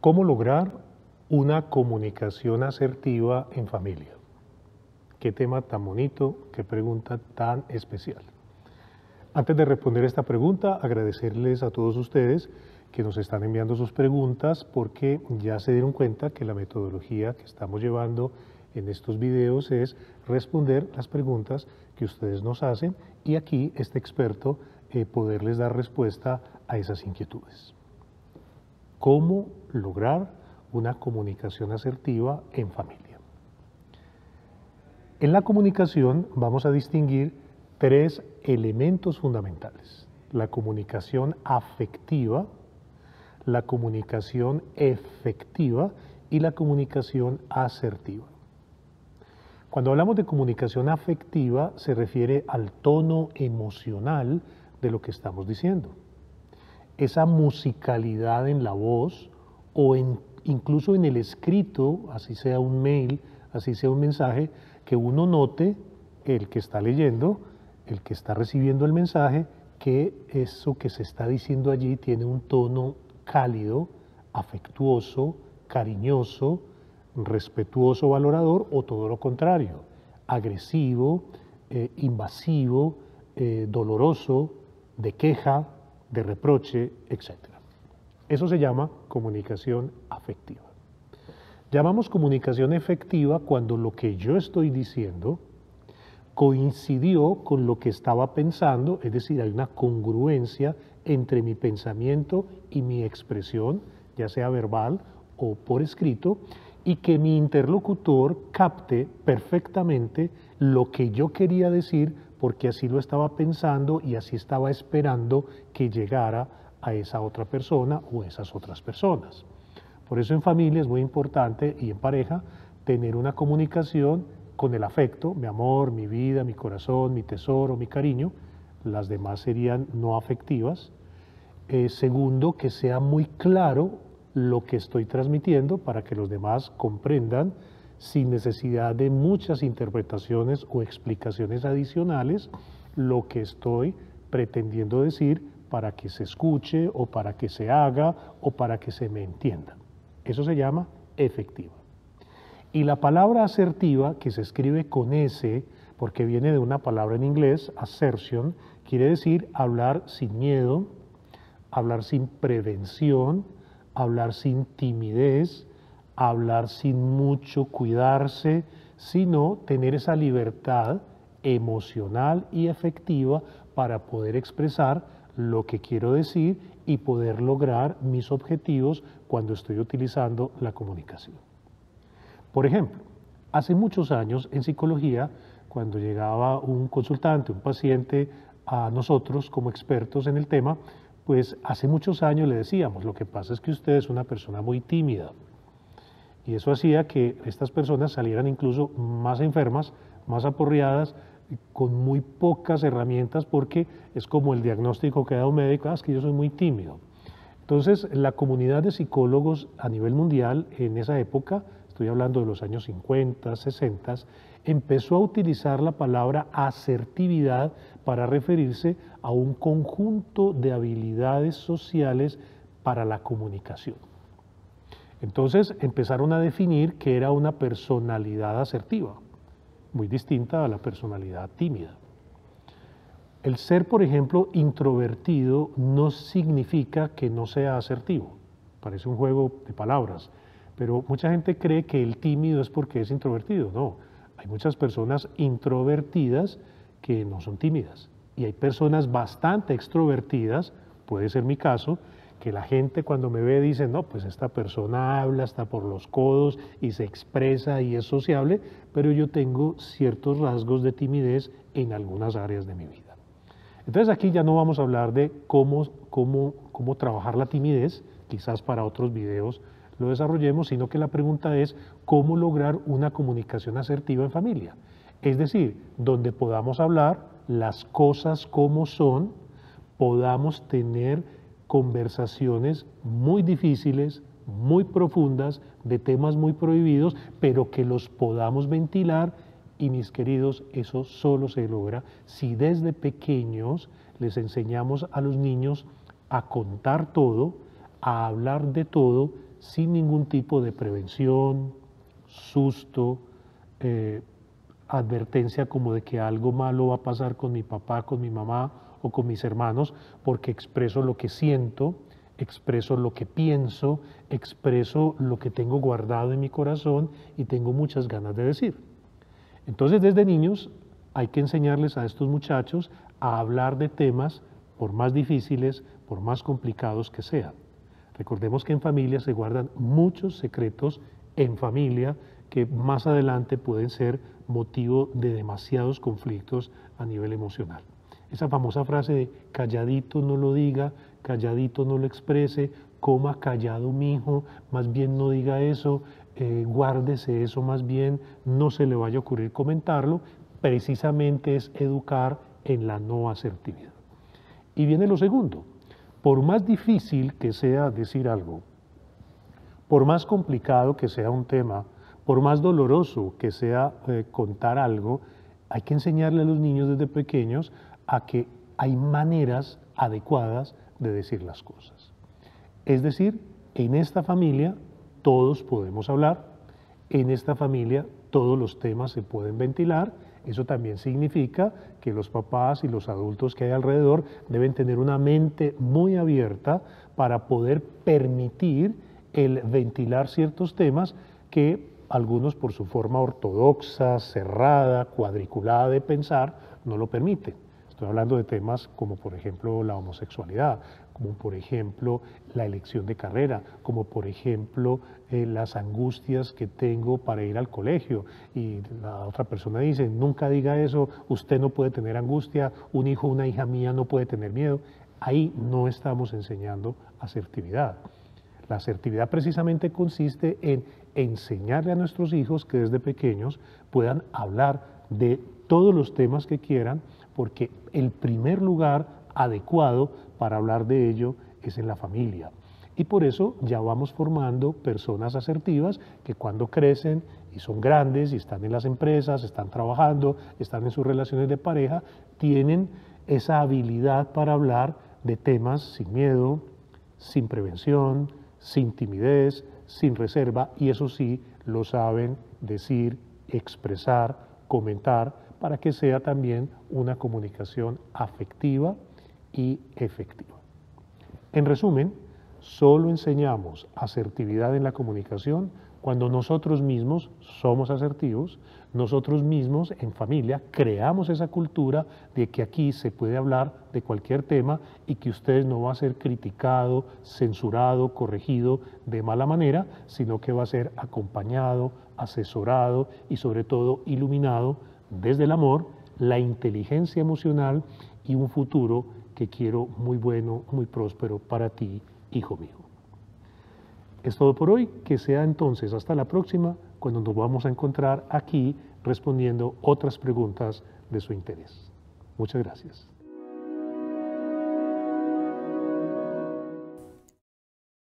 ¿Cómo lograr una comunicación asertiva en familia? Qué tema tan bonito, qué pregunta tan especial. Antes de responder esta pregunta, agradecerles a todos ustedes que nos están enviando sus preguntas porque ya se dieron cuenta que la metodología que estamos llevando en estos videos es responder las preguntas que ustedes nos hacen y aquí este experto poderles dar respuesta a esas inquietudes. ¿Cómo lograr una comunicación asertiva en familia? En la comunicación vamos a distinguir tres elementos fundamentales: la comunicación afectiva, la comunicación efectiva y la comunicación asertiva. Cuando hablamos de comunicación afectiva se refiere al tono emocional de lo que estamos diciendo. Esa musicalidad en la voz o incluso en el escrito, así sea un mail, así sea un mensaje, que uno note, el que está leyendo, el que está recibiendo el mensaje, que eso que se está diciendo allí tiene un tono cálido, afectuoso, cariñoso, respetuoso, valorador, o todo lo contrario, agresivo, invasivo, doloroso, de queja, de reproche, etc. Eso se llama comunicación afectiva. Llamamos comunicación efectiva cuando lo que yo estoy diciendo coincidió con lo que estaba pensando, es decir, hay una congruencia entre mi pensamiento y mi expresión, ya sea verbal o por escrito, y que mi interlocutor capte perfectamente lo que yo quería decir porque así lo estaba pensando y así estaba esperando que llegara a esa otra persona o esas otras personas. Por eso en familia es muy importante y en pareja tener una comunicación con el afecto, mi amor, mi vida, mi corazón, mi tesoro, mi cariño. Las demás serían no afectivas. Segundo, que sea muy claro lo que estoy transmitiendo para que los demás comprendan sin necesidad de muchas interpretaciones o explicaciones adicionales lo que estoy pretendiendo decir para que se escuche o para que se haga o para que se me entienda. Eso se llama efectiva. Y la palabra asertiva, que se escribe con S, porque viene de una palabra en inglés, assertion, quiere decir hablar sin miedo, hablar sin prevención, hablar sin timidez, hablar sin mucho cuidarse, sino tener esa libertad emocional y efectiva para poder expresar lo que quiero decir y poder lograr mis objetivos cuando estoy utilizando la comunicación. Por ejemplo, hace muchos años en psicología, cuando llegaba un consultante, un paciente a nosotros como expertos en el tema, pues hace muchos años le decíamos, lo que pasa es que usted es una persona muy tímida. Y eso hacía que estas personas salieran incluso más enfermas, más aporreadas, con muy pocas herramientas, porque es como el diagnóstico que da un médico: es que yo soy muy tímido. Entonces, la comunidad de psicólogos a nivel mundial en esa época, estoy hablando de los años 50, 60, empezó a utilizar la palabra asertividad para referirse a un conjunto de habilidades sociales para la comunicación. Entonces empezaron a definir que era una personalidad asertiva, muy distinta a la personalidad tímida. El ser, por ejemplo, introvertido no significa que no sea asertivo. Parece un juego de palabras, pero mucha gente cree que el tímido es porque es introvertido. No, hay muchas personas introvertidas que no son tímidas. Y hay personas bastante extrovertidas, puede ser mi caso, que la gente cuando me ve dice: no, pues esta persona habla hasta por los codos y se expresa y es sociable, pero yo tengo ciertos rasgos de timidez en algunas áreas de mi vida. Entonces aquí ya no vamos a hablar de cómo trabajar la timidez, quizás para otros videos lo desarrollemos, sino que la pregunta es cómo lograr una comunicación asertiva en familia. Es decir, donde podamos hablar las cosas como son, podamos tener conversaciones muy difíciles, muy profundas, de temas muy prohibidos, pero que los podamos ventilar. Y mis queridos, eso solo se logra si desde pequeños les enseñamos a los niños a contar todo, a hablar de todo, sin ningún tipo de prevención, susto, advertencia como de que algo malo va a pasar con mi papá, con mi mamá o con mis hermanos, porque expreso lo que siento, expreso lo que pienso, expreso lo que tengo guardado en mi corazón y tengo muchas ganas de decir. Entonces, desde niños hay que enseñarles a estos muchachos a hablar de temas, por más difíciles, por más complicados que sean. Recordemos que en familia se guardan muchos secretos en familia que más adelante pueden ser motivo de demasiados conflictos a nivel emocional. Esa famosa frase de calladito no lo diga, calladito no lo exprese, coma callado mi hijo, más bien no diga eso, guárdese eso más bien, no se le vaya a ocurrir comentarlo, precisamente es educar en la no asertividad. Y viene lo segundo, por más difícil que sea decir algo, por más complicado que sea un tema, por más doloroso que sea contar algo, hay que enseñarle a los niños desde pequeños a que hay maneras adecuadas de decir las cosas. Es decir, en esta familia todos podemos hablar, en esta familia todos los temas se pueden ventilar. Eso también significa que los papás y los adultos que hay alrededor deben tener una mente muy abierta para poder permitir el ventilar ciertos temas que algunos por su forma ortodoxa, cerrada, cuadriculada de pensar, no lo permiten. Estoy hablando de temas como por ejemplo la homosexualidad, como por ejemplo la elección de carrera, como por ejemplo las angustias que tengo para ir al colegio. Y la otra persona dice, nunca diga eso, usted no puede tener angustia, un hijo o una hija mía no puede tener miedo. Ahí no estamos enseñando asertividad. La asertividad precisamente consiste en enseñarle a nuestros hijos que desde pequeños puedan hablar de todos los temas que quieran, porque el primer lugar adecuado para hablar de ello es en la familia. Y por eso ya vamos formando personas asertivas que cuando crecen y son grandes y están en las empresas, están trabajando, están en sus relaciones de pareja, tienen esa habilidad para hablar de temas sin miedo, sin prevención, sin timidez, sin reserva, y eso sí lo saben decir, expresar, comentar, para que sea también una comunicación afectiva y efectiva. En resumen, solo enseñamos asertividad en la comunicación cuando nosotros mismos somos asertivos, nosotros mismos en familia creamos esa cultura de que aquí se puede hablar de cualquier tema y que usted no va a ser criticado, censurado, corregido de mala manera, sino que va a ser acompañado, asesorado y sobre todo iluminado desde el amor, la inteligencia emocional y un futuro que quiero muy bueno, muy próspero para ti, hijo mío. Es todo por hoy, que sea entonces hasta la próxima, cuando nos vamos a encontrar aquí respondiendo otras preguntas de su interés. Muchas gracias.